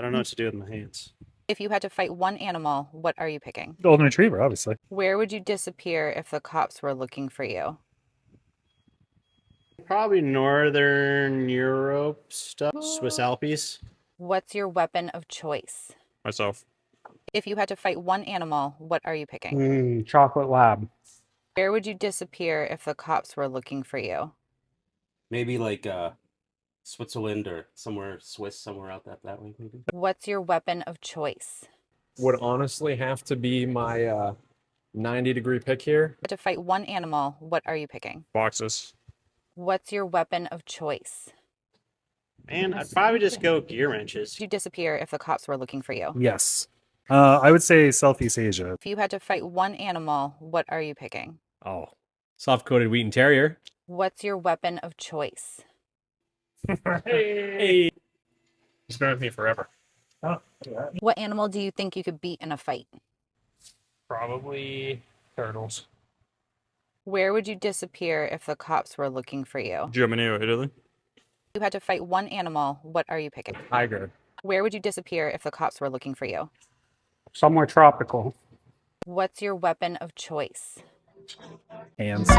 I don't know what to do with my hands. If you had to fight one animal, what are you picking? Golden retriever, obviously. Where would you disappear if the cops were looking for you? Probably Northern Europe stuff. Swiss Alps. What's your weapon of choice? Myself. If you had to fight one animal, what are you picking? Chocolate lab. Where would you disappear if the cops were looking for you? Maybe like Switzerland or somewhere Swiss, somewhere out that way, maybe. What's your weapon of choice? Would honestly have to be my 90-degree pick here. To fight one animal, what are you picking? Boxes. What's your weapon of choice? And I'd probably just go gear wrenches. Would you disappear if the cops were looking for you? Yes. I would say Southeast Asia. If you had to fight one animal, what are you picking? Oh, soft-coated Wheaten Terrier. What's your weapon of choice? Hey. He's been with me forever. Oh, yeah. What animal do you think you could beat in a fight? Probably turtles. Where would you disappear if the cops were looking for you? Germany or Italy. If you had to fight one animal, what are you picking? Tiger. Where would you disappear if the cops were looking for you? Somewhere tropical. What's your weapon of choice? Hands.